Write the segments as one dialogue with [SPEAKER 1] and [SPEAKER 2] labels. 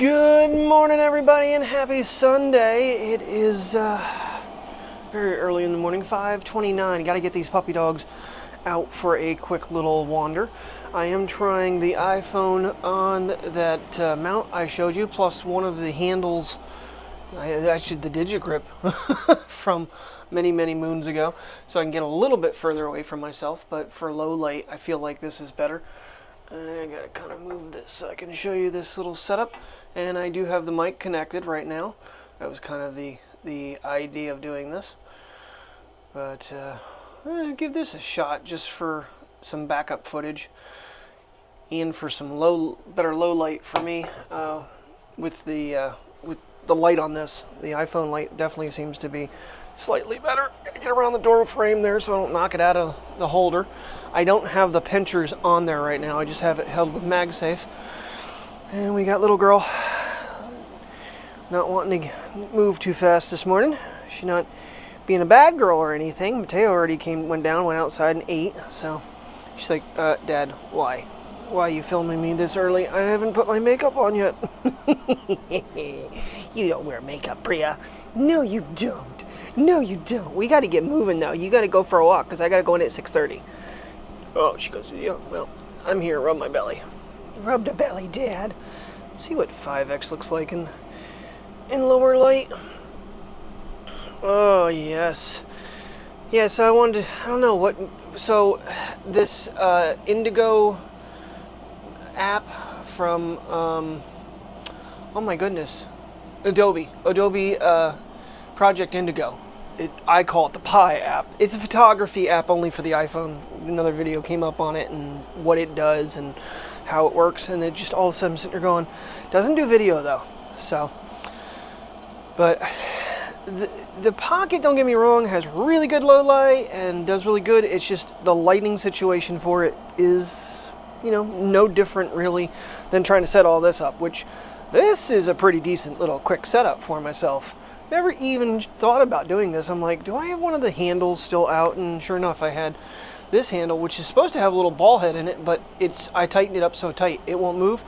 [SPEAKER 1] Good morning, everybody, and happy Sunday. It is very early in the morning, 5:29. Got to get these puppy dogs out for a quick little wander. I am trying the iPhone on that mount I showed you, plus one of the handles, actually the DigiGrip from many moons ago, so I can get a little bit further away from myself. But for low light, I feel like this is better. I gotta kind of move this so I can show you this little setup. And I do have the mic connected right now. That was kind of the idea of doing this. But give this a shot just for some backup footage and for some better low light for me. With the light on this, the iPhone light definitely seems to be slightly better. Gotta get around the door frame there so I don't knock it out of the holder. I don't have the pinchers on there right now. I just have it held with MagSafe. And we got little girl not wanting to move too fast this morning. She's not being a bad girl or anything. Mateo already went outside and ate. So she's like, Dad, why? Why are you filming me this early? I haven't put my makeup on yet. You don't wear makeup, Priya. No, you don't. No, you don't. We got to get moving, though. You got to go for a walk because I got to go in at 6:30. Oh, she goes, yeah, well, I'm here. Rub my belly. Rub the belly, Dad. Let's see what 5X looks like in lower light. Oh, yes. Yeah, so I don't know what, so this Indigo app from, oh my goodness, Adobe Project Indigo. I call it the Pi app. It's a photography app only for the iPhone. Another video came up on it and what it does and how it works, and it just all of a sudden I'm sitting there going, doesn't do video though. So, but the Pocket, don't get me wrong, has really good low light and does really good. It's just the lighting situation for it is, no different really than trying to set all this up, which this is a pretty decent little quick setup for myself. Never even thought about doing this. I'm like, do I have one of the handles still out? And sure enough, I had this handle, which is supposed to have a little ball head in it, but I tightened it up so tight it won't move.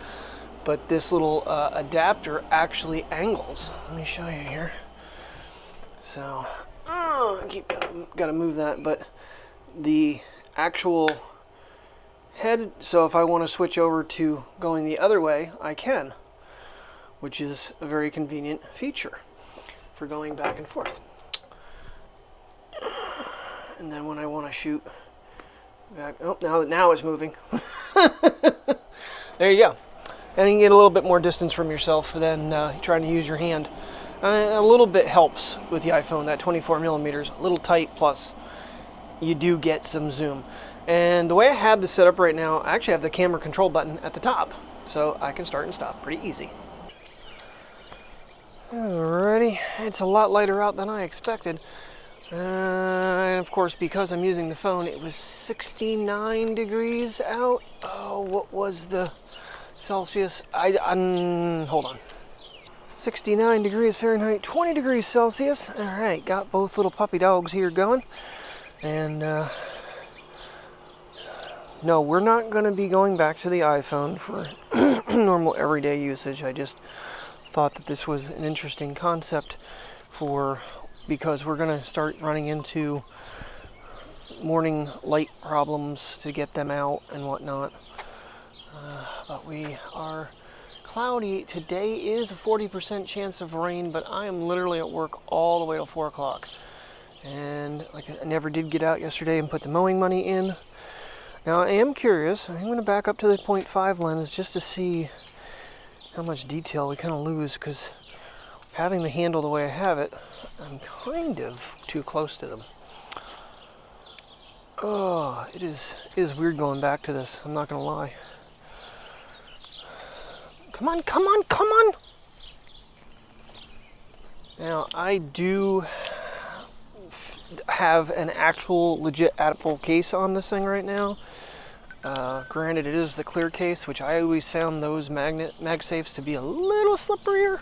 [SPEAKER 1] But this little adapter actually angles. Let me show you here. So, gotta move that, but the actual head, so if I want to switch over to going the other way, I can, which is a very convenient feature for going back and forth. And then when I want to shoot back, oh, now it's moving. There you go. And you can get a little bit more distance from yourself than trying to use your hand. A little bit helps with the iPhone, that 24 millimeters, a little tight, plus you do get some zoom. And the way I have this set up right now, I actually have the camera control button at the top, so I can start and stop pretty easy. Alrighty, it's a lot lighter out than I expected. And of course, because I'm using the phone, it was 69 degrees out. Oh, what was the Celsius? Hold on. 69 degrees Fahrenheit, 20 degrees Celsius. Alright, got both little puppy dogs here going. And no, we're not going to be going back to the iPhone for normal everyday usage. I just thought that this was an interesting concept because we're going to start running into morning light problems to get them out and whatnot. But we are cloudy. Today is a 40% chance of rain, but I am literally at work all the way till 4 o'clock. And like I never did get out yesterday and put the mowing money in. Now I am curious. I'm going to back up to the 0.5 lens just to see how much detail we kind of lose, because having the handle the way I have it, I'm kind of too close to them. Oh, it is weird going back to this, I'm not gonna lie. Come on, come on, come on! Now, I do have an actual legit Apple case on this thing right now. Granted, it is the clear case, which I always found those MagSafes to be a little slipperier,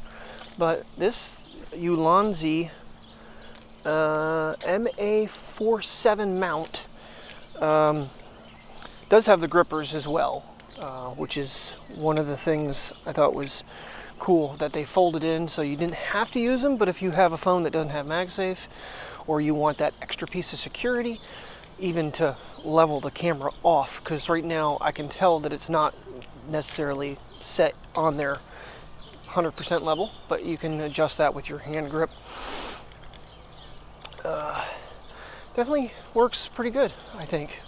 [SPEAKER 1] but this Ulanzi MA47 mount does have the grippers as well, which is one of the things I thought was cool that they folded in so you didn't have to use them, but if you have a phone that doesn't have MagSafe, or you want that extra piece of security, even to level the camera off, because right now I can tell that it's not necessarily set on their 100% level, but you can adjust that with your hand grip. Definitely works pretty good, I think.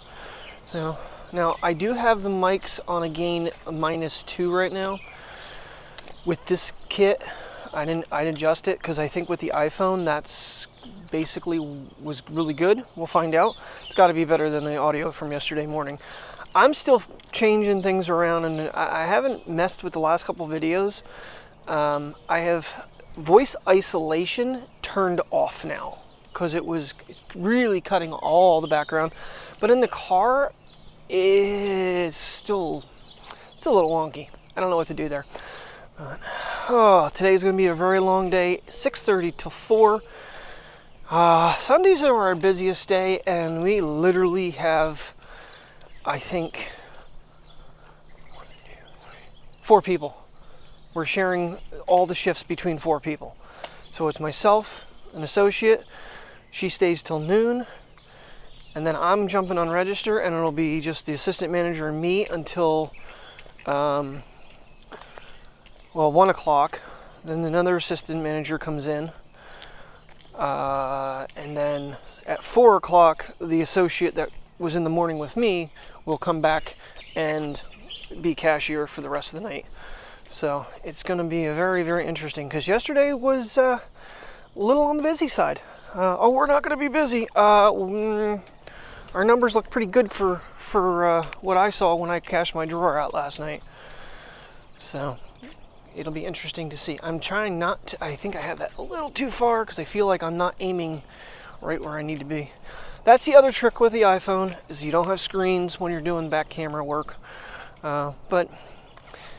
[SPEAKER 1] So now I do have the mics on a gain -2 right now. With this kit, I'd adjust it because I think with the iPhone that's basically was really good. We'll find out. It's got to be better than the audio from yesterday morning. I'm still changing things around, and I haven't messed with the last couple videos. I have voice isolation turned off now because it was really cutting all the background, but in the car it's still a little wonky. I don't know what to do there. Today's gonna be a very long day, 6:30 till 4. Sundays are our busiest day, and we literally have, I think, 4 people. We're sharing all the shifts between 4 people. So it's myself, an associate, she stays till noon, and then I'm jumping on register, and it'll be just the assistant manager and me until, 1 o'clock. Then another assistant manager comes in, and then at 4 o'clock, the associate that was in the morning with me will come back and be cashier for the rest of the night. So it's going to be a very, very interesting, because yesterday was a little on the busy side. We're not going to be busy. Our numbers look pretty good for what I saw when I cashed my drawer out last night. So it'll be interesting to see. I'm trying not to, I think I have that a little too far because I feel like I'm not aiming right where I need to be. That's the other trick with the iPhone, is you don't have screens when you're doing back camera work. But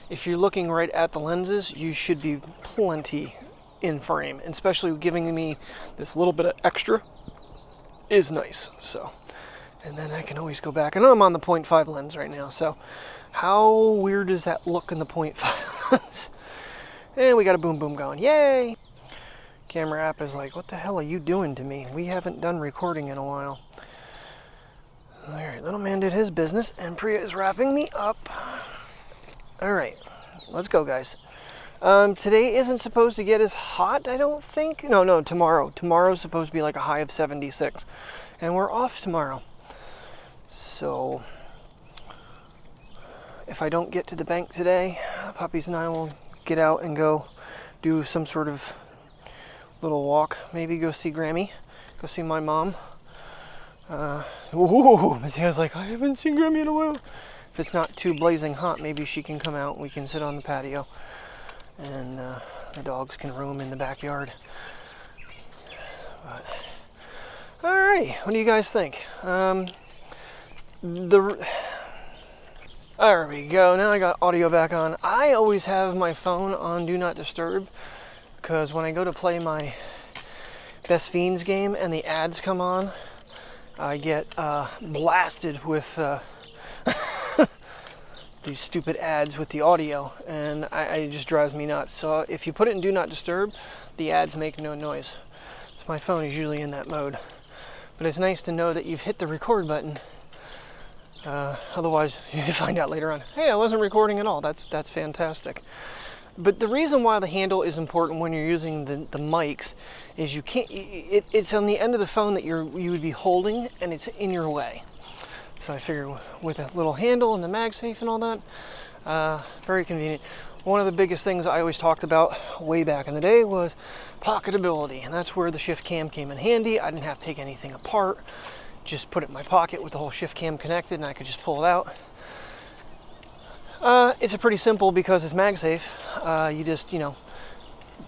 [SPEAKER 1] if you're looking right at the lenses, you should be plenty in frame, and especially giving me this little bit of extra is nice. So, and then I can always go back, and I'm on the 0.5 lens right now. So how weird does that look in the 0.5 lens? And we got a boom boom going. Yay! Camera app is like, what the hell are you doing to me? We haven't done recording in a while. Alright, little man did his business, and Priya is wrapping me up. Alright, let's go, guys. Today isn't supposed to get as hot, I don't think. No, tomorrow. Tomorrow's supposed to be like a high of 76. And we're off tomorrow. So if I don't get to the bank today, puppies and I will get out and go do some sort of little walk. Maybe go see Grammy, go see my mom. Mateo's like, I haven't seen Grammy in a while. If it's not too blazing hot, maybe she can come out and we can sit on the patio, and the dogs can roam in the backyard. But alrighty, what do you guys think? There we go. Now I got audio back on. I always have my phone on Do Not Disturb, because when I go to play my Best Fiends game and the ads come on, I get blasted with these stupid ads with the audio, and it just drives me nuts. So if you put it in Do Not Disturb, the ads make no noise. So my phone is usually in that mode. But it's nice to know that you've hit the record button. Otherwise, you find out later on, hey, I wasn't recording at all. That's fantastic. But the reason why the handle is important when you're using the mics is you can't. It's on the end of the phone that you would be holding, and it's in your way. So I figure with a little handle and the MagSafe and all that, very convenient. One of the biggest things I always talked about way back in the day was pocketability, and that's where the shift cam came in handy. I didn't have to take anything apart. Just put it in my pocket with the whole shift cam connected, and I could just pull it out. It's a pretty simple because it's MagSafe. You just,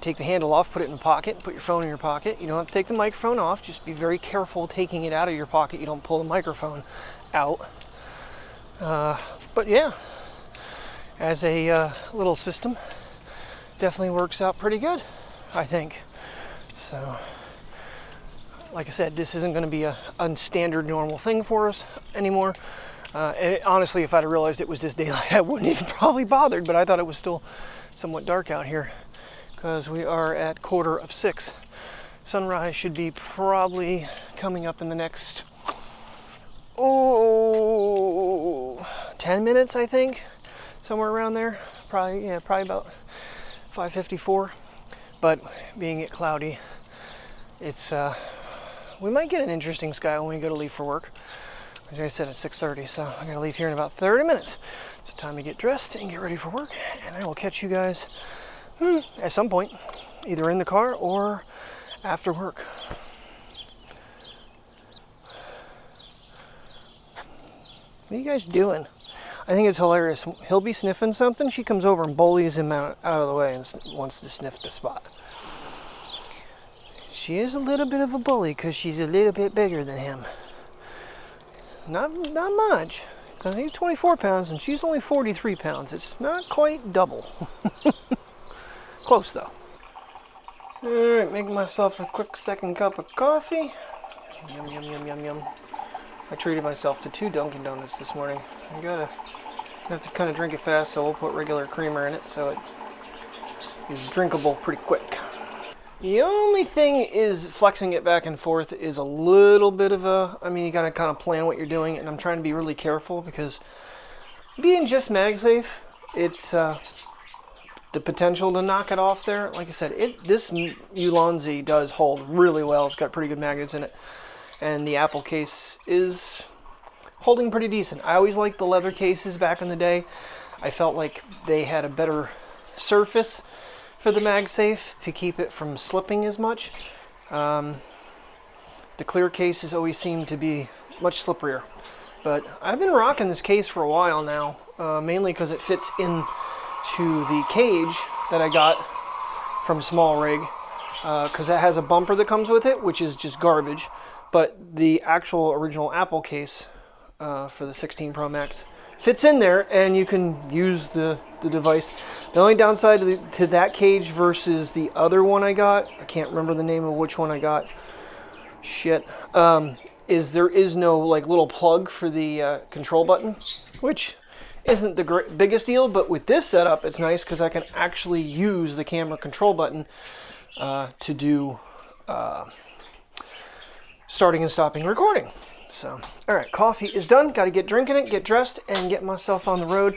[SPEAKER 1] take the handle off, put it in the pocket, put your phone in your pocket. You don't have to take the microphone off. Just be very careful taking it out of your pocket. You don't pull the microphone out. But yeah, as a little system, definitely works out pretty good, I think. So, like I said, this isn't going to be a standard normal thing for us anymore. And honestly, if I'd have realized it was this daylight, I wouldn't even probably bothered, but I thought it was still somewhat dark out here because we are at 5:45. Sunrise should be probably coming up in the next 10 minutes, I think, somewhere around there. Probably about 5:54. But being it cloudy, it's we might get an interesting sky when we go to leave for work. Like I said, it's 6:30, so I'm gonna leave here in about 30 minutes. It's time to get dressed and get ready for work, and I will catch you guys at some point, either in the car or after work. What are you guys doing? I think it's hilarious. He'll be sniffing something, she comes over and bullies him out of the way and wants to sniff the spot. She is a little bit of a bully because she's a little bit bigger than him. Not much, because he's 24 pounds and she's only 43 pounds. It's not quite double. Close though. Alright, making myself a quick second cup of coffee. Yum, yum, yum, yum, yum. I treated myself to 2 Dunkin' Donuts this morning. I have to kind of drink it fast, so we'll put regular creamer in it so it is drinkable pretty quick. The only thing is flexing it back and forth is a little bit of you gotta kind of plan what you're doing, and I'm trying to be really careful because being just MagSafe, it's the potential to knock it off there. Like I said, this Ulanzi does hold really well. It's got pretty good magnets in it, and the Apple case is holding pretty decent. I always liked the leather cases back in the day. I felt like they had a better surface for the MagSafe to keep it from slipping as much. The clear cases always seem to be much slipperier. But I've been rocking this case for a while now, mainly because it fits into the cage that I got from Small Rig, because that has a bumper that comes with it, which is just garbage. But the actual original Apple case for the 16 Pro Max fits in there, and you can use the device. The only downside to that cage versus the other one I got, I can't remember the name of which one I got, is there is no like little plug for the control button, which isn't the biggest deal, but with this setup it's nice because I can actually use the camera control button to do starting and stopping recording. So, alright, coffee is done. Got to get drinking it, get dressed, and get myself on the road.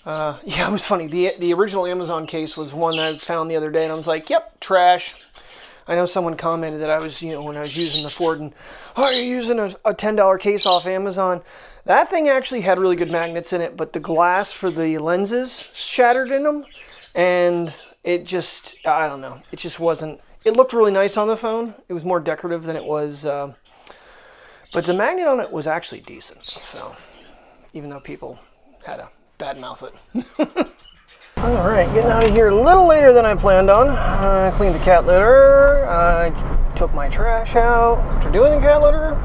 [SPEAKER 1] Yeah, it was funny. The original Amazon case was one I found the other day, and I was like, yep, trash. I know someone commented that I was, when I was using the Ford, and, oh, you're using a $10 case off Amazon. That thing actually had really good magnets in it, but the glass for the lenses shattered in them, and it just, I don't know, it just wasn't, it looked really nice on the phone. It was more decorative than it was, but the magnet on it was actually decent, so even though people had a bad mouth it. Alright, getting out of here a little later than I planned on. I cleaned the cat litter, I took my trash out after doing the cat litter.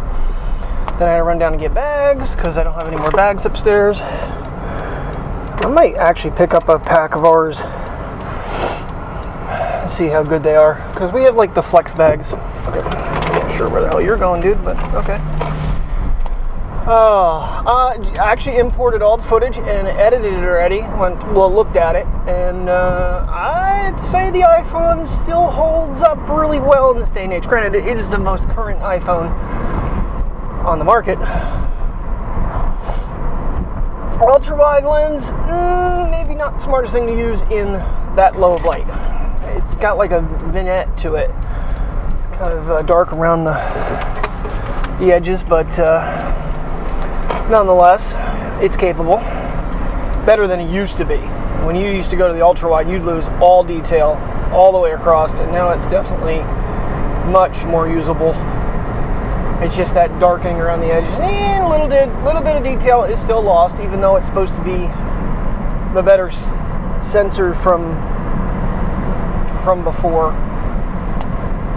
[SPEAKER 1] Then I had to run down and get bags because I don't have any more bags upstairs. I might actually pick up a pack of ours, see how good they are, because we have like the flex bags. Okay, I'm not sure where the hell you're going, dude, but okay. I actually imported all the footage and edited it already. Looked at it, and I'd say the iPhone still holds up really well in this day and age. Granted, it is the most current iPhone on the market. Ultra wide lens, maybe not the smartest thing to use in that low of light. It's got like a vignette to it. It's kind of dark around the edges, but nonetheless, it's capable. Better than it used to be. When you used to go to the ultra wide, you'd lose all detail all the way across, and now it's definitely much more usable. It's just that darkening around the edges, and a little bit of detail is still lost, even though it's supposed to be the better sensor from before.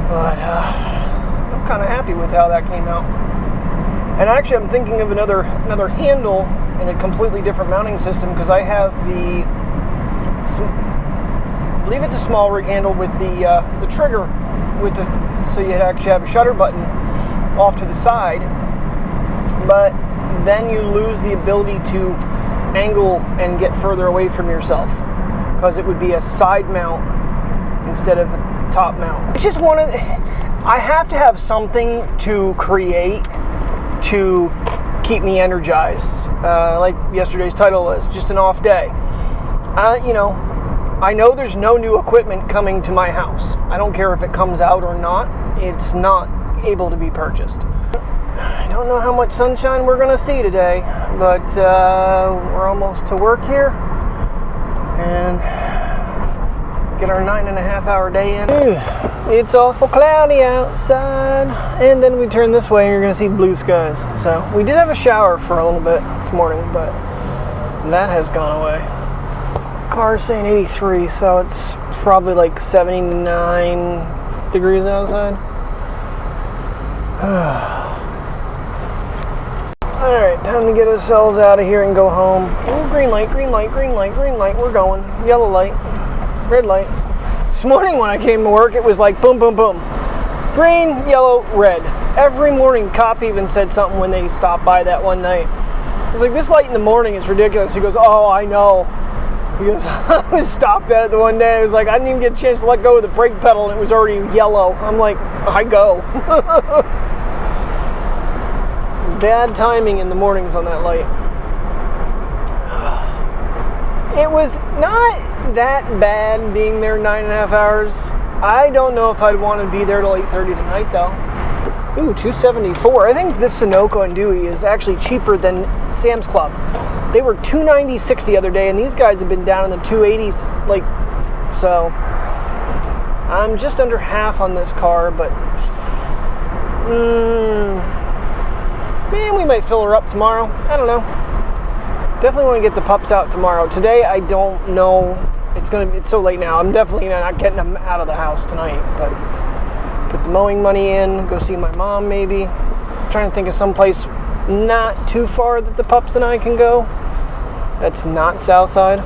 [SPEAKER 1] But I'm kind of happy with how that came out. And actually, I'm thinking of another handle in a completely different mounting system, because I have I believe it's a Small Rig handle with the trigger so you actually have a shutter button off to the side, but then you lose the ability to angle and get further away from yourself. because it would be a side mount instead of a top mount. I just wanted, I have to have something to create to keep me energized. Like yesterday's title was, just an off day. You know, I know there's no new equipment coming to my house. I don't care if it comes out or not. It's not able to be purchased. I don't know how much sunshine we're going to see today, but we're almost to work here and get our 9.5-hour day in. It's awful cloudy outside, and then we turn this way and you're going to see blue skies. So we did have a shower for a little bit this morning, but that has gone away. Car's saying 83, so it's probably like 79 degrees outside. Alright, time to get ourselves out of here and go home. Ooh, green light, green light, green light, green light, we're going. Yellow light, red light. This morning when I came to work, it was like boom, boom, boom. Green, yellow, red. Every morning, cop even said something when they stopped by that one night. I was like, this light in the morning is ridiculous. He goes, oh, I know. He goes, I was stopped at it the one day. I was like, I didn't even get a chance to let go of the brake pedal and it was already yellow. I'm like, I go. Bad timing in the mornings on that light. It was not that bad being there 9.5 hours. I don't know if I'd want to be there till 8:30 tonight though. Ooh, $274. I think this Sunoco and Dewey is actually cheaper than Sam's Club. They were $296 the other day, and these guys have been down in the 280s, like, so I'm just under half on this car, but man, we might fill her up tomorrow. I don't know. Definitely want to get the pups out tomorrow. Today, I don't know. It's so late now. I'm definitely not getting them out of the house tonight, but put the mowing money in, go see my mom maybe. I'm trying to think of some place not too far that the pups and I can go. That's not Southside.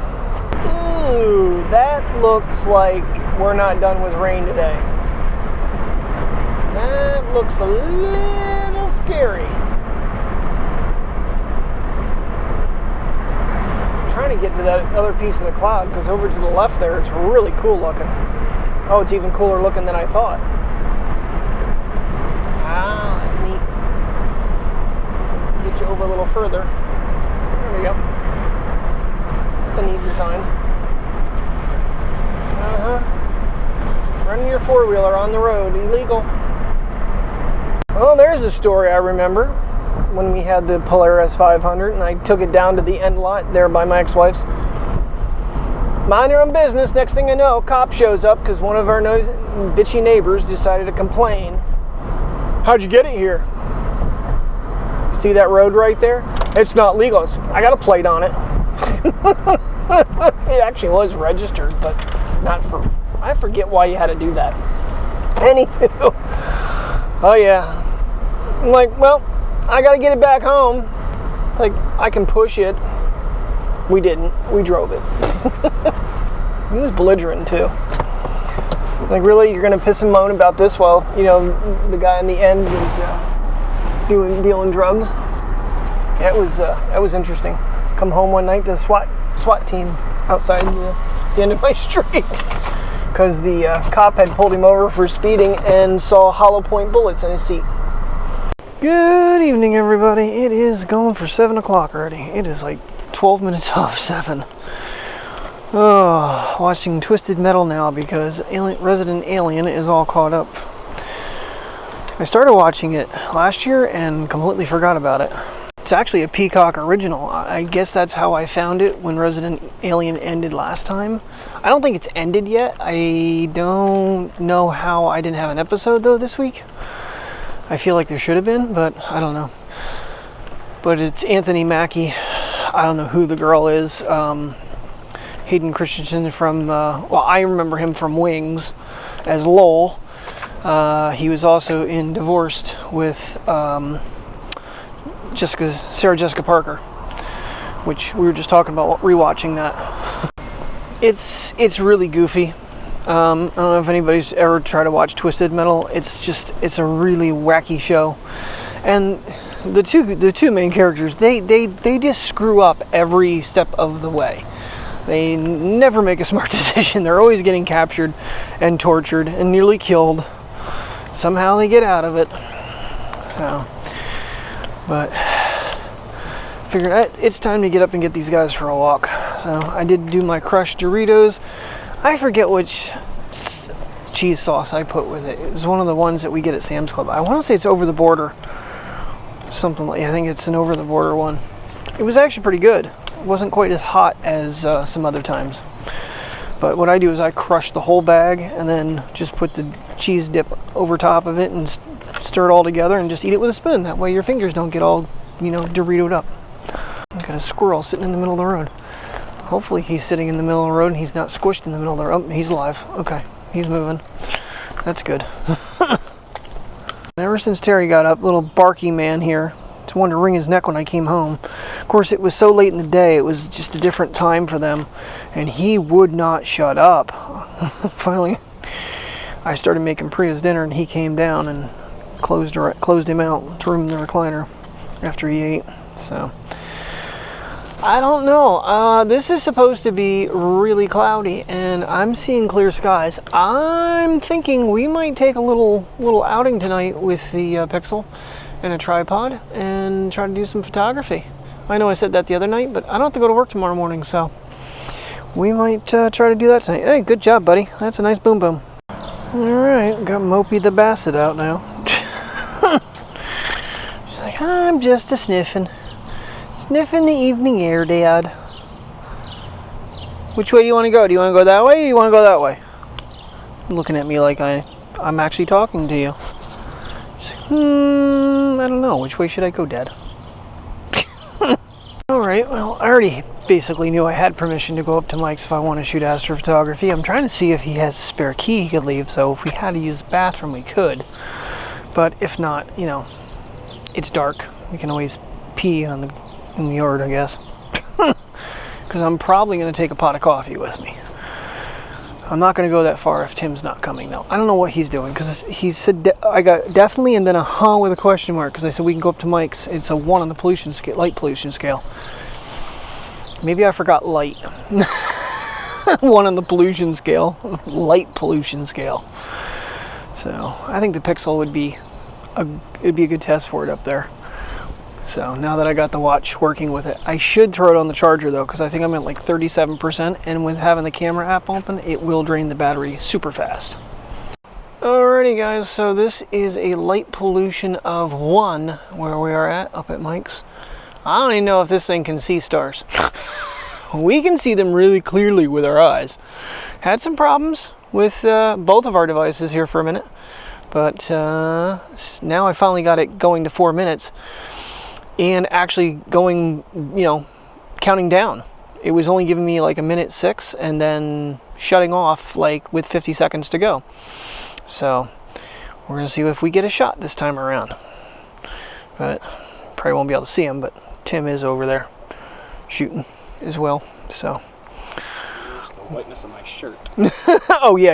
[SPEAKER 1] Ooh, that looks like we're not done with rain today. That looks a little scary. I'm trying to get to that other piece of the cloud because over to the left there, it's really cool looking. Oh, it's even cooler looking than I thought. Ah, that's neat. Get you over a little further. There we go. That's a neat design. Running your four-wheeler on the road, illegal. Well, there's a story I remember when we had the Polaris 500 and I took it down to the end lot there by my ex-wife's. Mind your own business. Next thing I know, cop shows up because one of our bitchy neighbors decided to complain. How'd you get it here? See that road right there? It's not legal. I got a plate on it. It actually was registered, but not for... I forget why you had to do that. Anywho. Oh, yeah. I'm like, well, I got to get it back home. Like, I can push it. We didn't. We drove it. He was belligerent, too. Like, really? You're going to piss and moan about this while, you know, the guy in the end was dealing drugs? Yeah, that was interesting. Come home one night to the SWAT team outside the end of my street because the cop had pulled him over for speeding and saw hollow point bullets in his seat. Good evening, everybody. It is going for 7 o'clock already. It is like 12 minutes off 7. Oh, watching Twisted Metal now because Resident Alien is all caught up. I started watching it last year and completely forgot about it. It's actually a Peacock original. I guess that's how I found it when Resident Alien ended last time. I don't think it's ended yet. I don't know how I didn't have an episode though this week. I feel like there should have been, but I don't know. But it's Anthony Mackie. I don't know who the girl is. Hayden Christensen from, well, I remember him from Wings as Lowell. He was also in Divorced with Sarah Jessica Parker, which we were just talking about rewatching that. It's really goofy. I don't know if anybody's ever tried to watch Twisted Metal. It's a really wacky show, and the two main characters they just screw up every step of the way. They never make a smart decision. They're always getting captured and tortured and nearly killed. Somehow they get out of it. So, but figured it's time to get up and get these guys for a walk. So I did do my crushed Doritos. I forget which cheese sauce I put with it. It was one of the ones that we get at Sam's Club. I want to say it's Over the Border. Something like, I think it's an Over the Border one. It was actually pretty good. It wasn't quite as hot as some other times. But what I do is I crush the whole bag and then just put the cheese dip over top of it and stir it all together and just eat it with a spoon. That way your fingers don't get all, you know, Doritoed up. I've got a squirrel sitting in the middle of the road. Hopefully he's sitting in the middle of the road and he's not squished in the middle of the road. Oh, he's alive. Okay, he's moving. That's good. Ever since Terry got up, little barky man here, just wanted to wring his neck when I came home. Of course, it was so late in the day, it was just a different time for them, and he would not shut up. Finally, I started making Priya's dinner, and he came down and closed him out, threw him in the recliner after he ate. So, I don't know. This is supposed to be really cloudy, and I'm seeing clear skies. I'm thinking we might take a little outing tonight with the Pixel and a tripod and try to do some photography. I know I said that the other night, but I don't have to go to work tomorrow morning, so we might try to do that tonight. Hey, good job, buddy. That's a nice boom boom. All right, got Mopey the Basset out now. She's like, I'm just a sniffing the evening air, Dad. Which way do you want to go? Do you want to go that way or do you want to go that way? Looking at me like I'm actually talking to you. She's like, I don't know. Which way should I go, Dad? Alright, well, I already basically knew I had permission to go up to Mike's if I want to shoot astrophotography. I'm trying to see if he has a spare key he could leave, so if we had to use the bathroom, we could. But if not, you know, it's dark. We can always pee in the yard, I guess. Because I'm probably going to take a pot of coffee with me. I'm not going to go that far if Tim's not coming, though. I don't know what he's doing, because he said, I got definitely and then a huh with a question mark, because I said we can go up to Mike's. It's a 1 on the pollution scale, light pollution scale. Maybe I forgot light. 1 on the pollution scale, light pollution scale. So I think the Pixel would be it'd be a good test for it up there. So now that I got the watch working with it, I should throw it on the charger though, because I think I'm at like 37%, and with having the camera app open, it will drain the battery super fast. Alrighty guys, so this is a light pollution of 1 where we are up at Mike's. I don't even know if this thing can see stars. We can see them really clearly with our eyes. Had some problems with both of our devices here for a minute, but now I finally got it going to 4 minutes. And actually going, you know, counting down. It was only giving me like 1:06 and then shutting off like with 50 seconds to go. So we're gonna see if we get a shot this time around. But probably won't be able to see him, but Tim is over there shooting as well. So
[SPEAKER 2] the whiteness of my shirt.
[SPEAKER 1] Oh yeah.